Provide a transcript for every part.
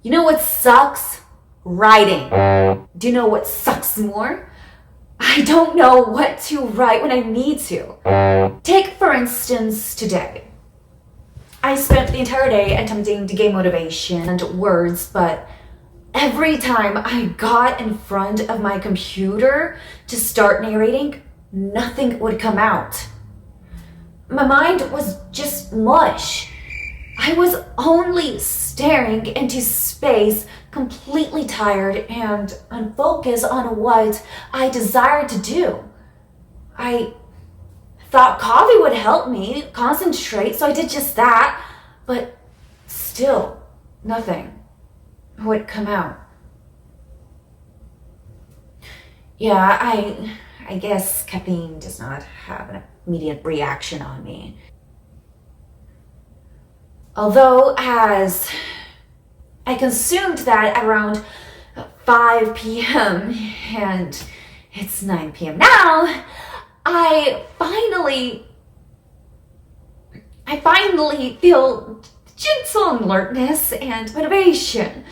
You know what sucks? Writing. Do you know what sucks more? I don't know what to write when I need to. Take, for instance, today. I spent the entire day attempting to gain motivation and words, but every time I got in front of my computer to start narrating, nothing would come out. My mind was just mush. I was only staring into space, completely tired and unfocused on what I desired to do. I thought coffee would help me concentrate, so I did just that, but still, nothing would come out. Yeah, I guess caffeine does not have an immediate reaction on me. Although, as I consumed that at around 5 p.m. and it's 9 p.m. now, I finally feel gentle alertness and motivation.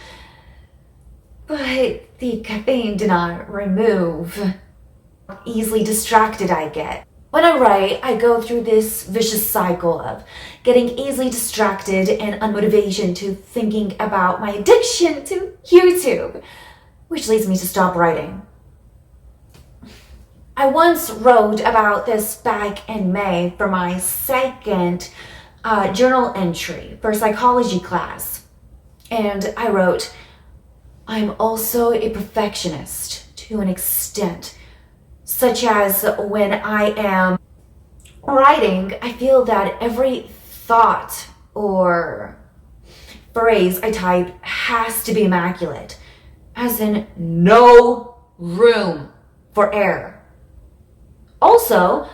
But the caffeine did not remove how easily distracted I get. When I write, I go through this vicious cycle of getting easily distracted and unmotivation to thinking about my addiction to YouTube, which leads me to stop writing. I once wrote about this back in May for my second journal entry for psychology class. And I wrote, I'm also a perfectionist to an extent, such as when I am writing, I feel that every thought or phrase I type has to be immaculate, as in no room for error. Also,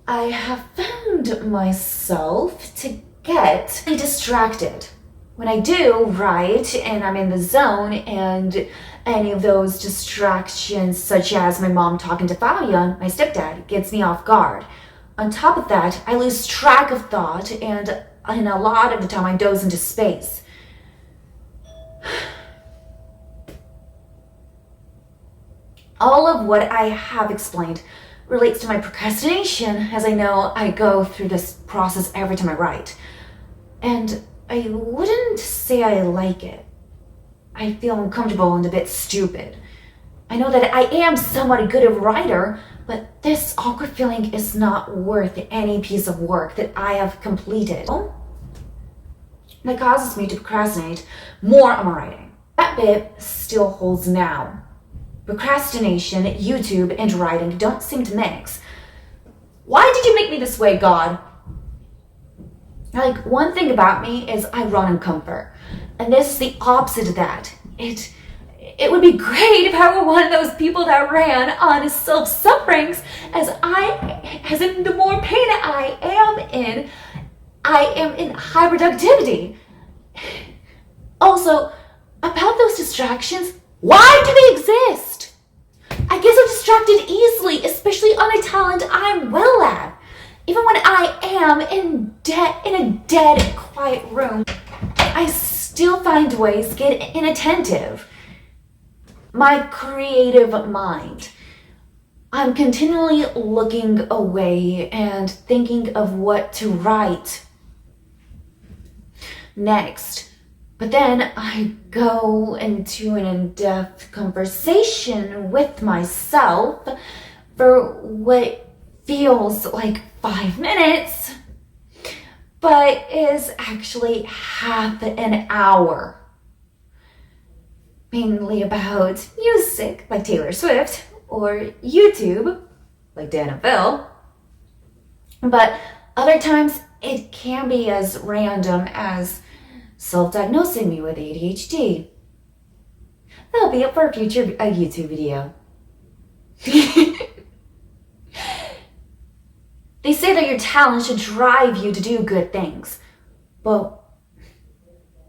I have found myself to get distracted. When I do write and I'm in the zone and any of those distractions, such as my mom talking to Fabian, my stepdad, gets me off guard. On top of that, I lose track of thought and a lot of the time I doze into space. All of what I have explained relates to my procrastination, as I know I go through this process every time I write. And I wouldn't say I like it. I feel uncomfortable and a bit stupid. I know that I am somewhat good of a writer, but this awkward feeling is not worth any piece of work that I have completed. That causes me to procrastinate more on my writing. That bit still holds now. Procrastination, YouTube, and writing don't seem to mix. Why did you make me this way, God? Like, one thing about me is I run on comfort. And this is the opposite of that. It would be great if I were one of those people that ran on self-sufferings, as in the more pain I am in high productivity. Also, about those distractions, why do they exist? I get so distracted easily, especially on a talent I'm well at. Even when I am in a dead, quiet room, I still find ways to get inattentive. My creative mind. I'm continually looking away and thinking of what to write next. But then I go into an in-depth conversation with myself for what feels like 5 minutes, but is actually half an hour. Mainly about music, like Taylor Swift, or YouTube, like Dan and Phil. But other times it can be as random as self-diagnosing me with ADHD. That'll be up for a future YouTube video. They say that your talent should drive you to do good things. But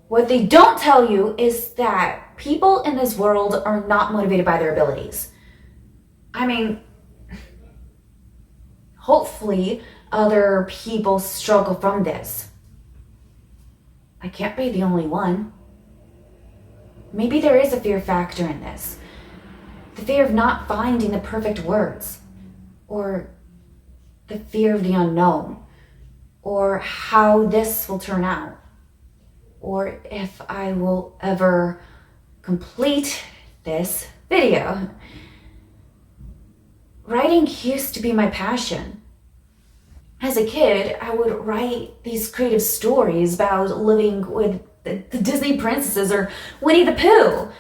what they don't tell you is that people in this world are not motivated by their abilities. I mean, hopefully other people struggle from this. I can't be the only one. Maybe there is a fear factor in this. The fear of not finding the perfect words, or the fear of the unknown, or how this will turn out, or if I will ever complete this video. Writing used to be my passion. As a kid, I would write these creative stories about living with the Disney princesses or Winnie the Pooh,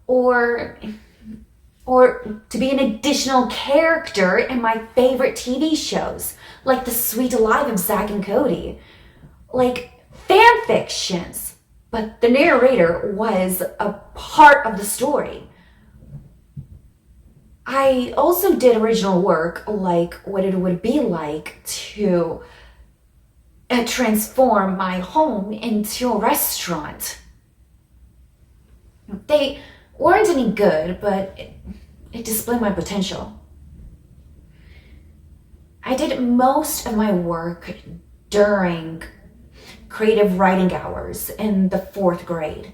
or to be an additional character in my favorite TV shows, like The Sweet Life of Zack and Cody, like fan fictions, but the narrator was a part of the story. I also did original work, like what it would be like to transform my home into a restaurant. They weren't any good, but it displayed my potential. I did most of my work during creative writing hours in the 4th grade.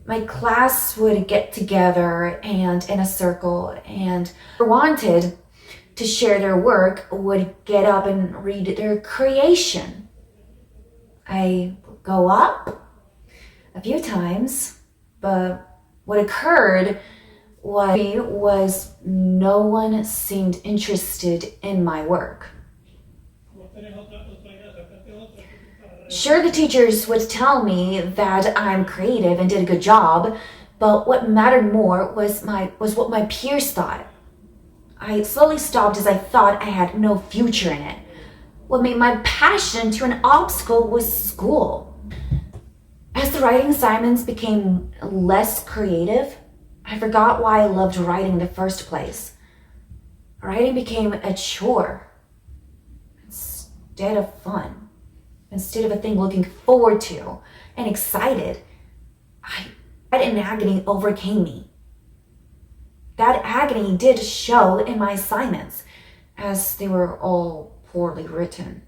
My class would get together and in a circle, and whoever wanted to share their work would get up and read their creation. I go up a few times, but what occurred was no one seemed interested in my work. Sure, the teachers would tell me that I'm creative and did a good job, but what mattered more was what my peers thought. I slowly stopped as I thought I had no future in it. What made my passion to an obstacle was school. As the writing assignments became less creative, I forgot why I loved writing in the first place. Writing became a chore instead of fun. Instead of a thing looking forward to and excited, an agony overcame me. That agony did show in my assignments, as they were all poorly written.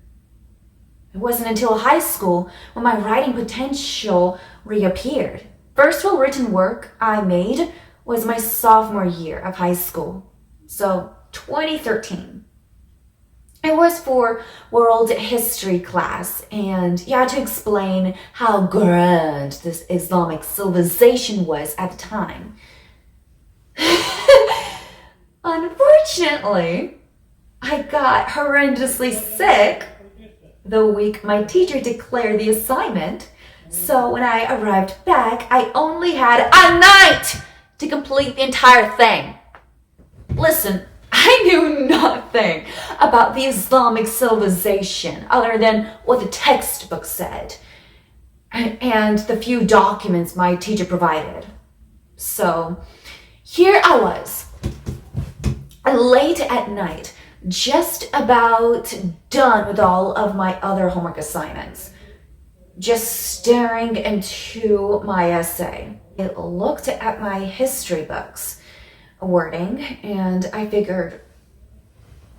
It wasn't until high school when my writing potential reappeared. First well-written work I made was my sophomore year of high school, so 2013. It was for world history class, and you had to explain how grand this Islamic civilization was at the time. Unfortunately, I got horrendously sick the week my teacher declared the assignment, so when I arrived back, I only had a night to complete the entire thing. Listen, I knew nothing about the Islamic civilization other than what the textbook said and the few documents my teacher provided. So here I was, late at night, just about done with all of my other homework assignments, just staring into my essay. I looked at my history books wording, and I figured,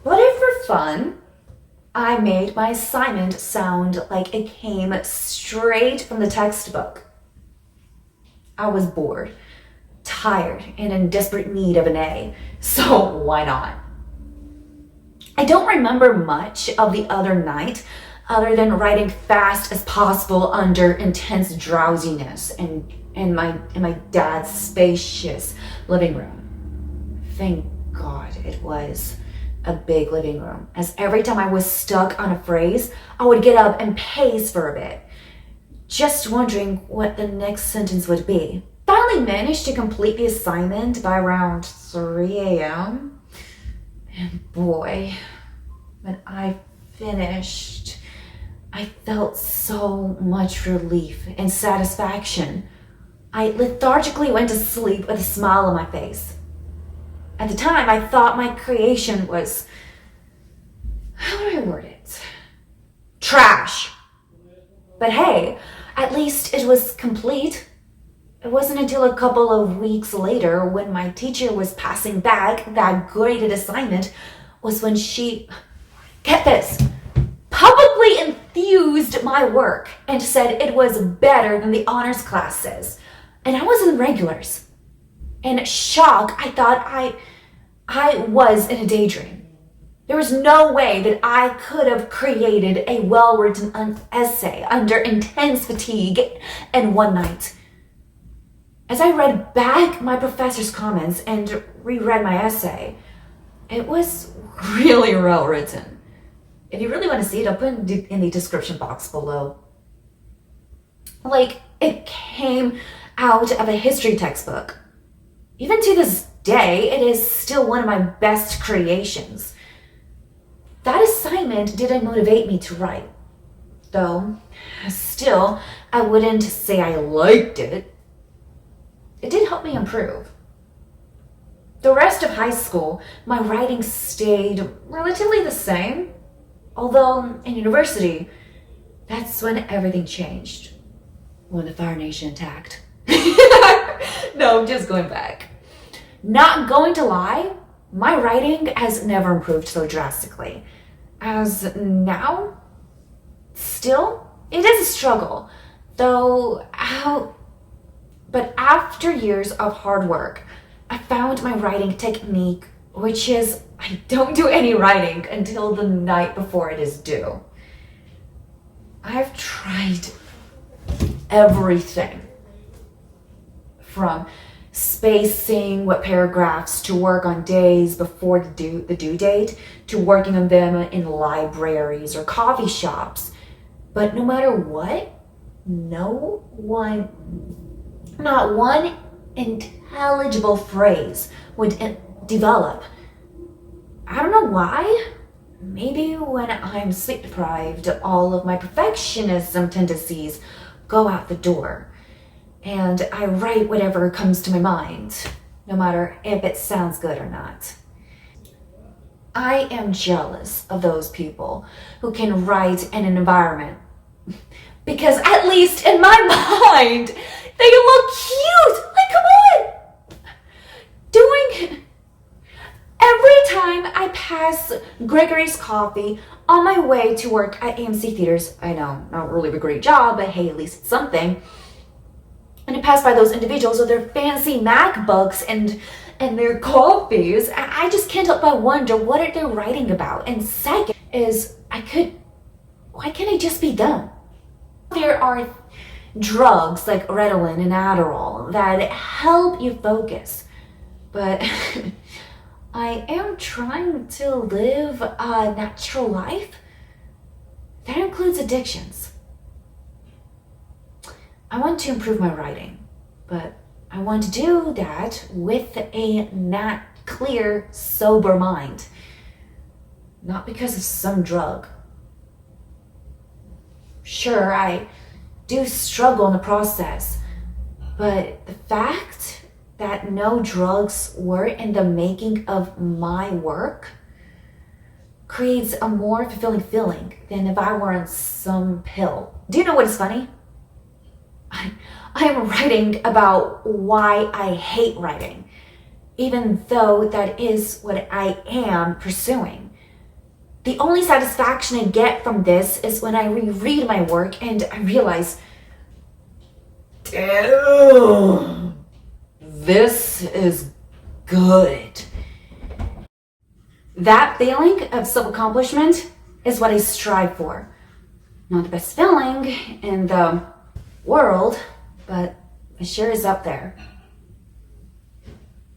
what if for fun I made my assignment sound like it came straight from the textbook? I was bored, tired, and in desperate need of an A, so why not? I don't remember much of the other night other than writing fast as possible under intense drowsiness in my dad's spacious living room. Thank God it was a big living room, as every time I was stuck on a phrase, I would get up and pace for a bit, just wondering what the next sentence would be. Finally managed to complete the assignment by around 3 a.m. And boy, when I finished, I felt so much relief and satisfaction. I lethargically went to sleep with a smile on my face. At the time, I thought my creation was, how do I word it? Trash. But hey, at least it was complete. It wasn't until a couple of weeks later, when my teacher was passing back that graded assignment, was when she, get this, publicly enthused my work and said it was better than the honors classes. and I was in regulars. In shock, I thought I was in a daydream. There was no way that I could have created a well-written essay under intense fatigue in one night. As I read back my professor's comments and reread my essay, it was really well written. If you really want to see it, I'll put it in the description box below. Like, it came out of a history textbook. Even to this day, it is still one of my best creations. That assignment didn't motivate me to write, though still, I wouldn't say I liked it. It did help me improve. The rest of high school, my writing stayed relatively the same, although in university, that's when everything changed. When the Fire Nation attacked. No, just going back. Not going to lie, my writing has never improved so drastically. As now, still, it is a struggle, though. But after years of hard work, I found my writing technique, which is I don't do any writing until the night before it is due. I've tried everything from spacing what paragraphs to work on days before the due date to working on them in libraries or coffee shops. But no matter what, not one intelligible phrase would develop. I don't know why. Maybe when I'm sleep deprived, all of my perfectionism tendencies go out the door, and I write whatever comes to my mind, no matter if it sounds good or not. I am jealous of those people who can write in an environment, because at least in my mind, they look cute. Like, come on! Every time I pass Gregory's Coffee on my way to work at AMC Theaters, I know, not really a great job, but hey, at least it's something. And I pass by those individuals with their fancy MacBooks and their coffees, I just can't help but wonder what are they writing about. And second is, why can't I just be them? There are drugs like Ritalin and Adderall that help you focus, but I am trying to live a natural life that includes addictions. I want to improve my writing, but I want to do that with a not clear, sober mind, not because of some drug. Sure, I do struggle in the process, but the fact that no drugs were in the making of my work creates a more fulfilling feeling than if I were on some pill. Do you know what is funny? I am writing about why I hate writing, even though that is what I am pursuing. The only satisfaction I get from this is when I reread my work and I realize, damn, this is good. That feeling of self-accomplishment is what I strive for. Not the best feeling in the world, but it sure is up there.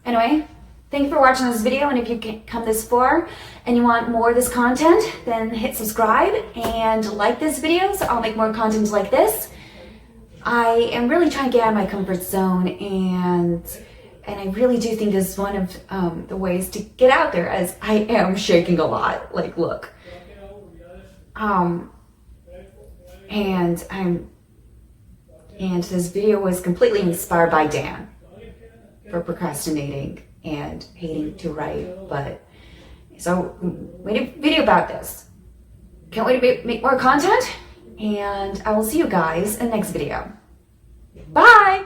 Anyway, thank you for watching this video, and if you come this far and you want more of this content, then hit subscribe and like this video so I'll make more content like this. I am really trying to get out of my comfort zone, and I really do think this is one of the ways to get out there, as I am shaking a lot. Like, look. And this video was completely inspired by Dan for procrastinating and hating to write. But so made a video about this. Can't wait to make more content, and I will see you guys in the next video. Bye!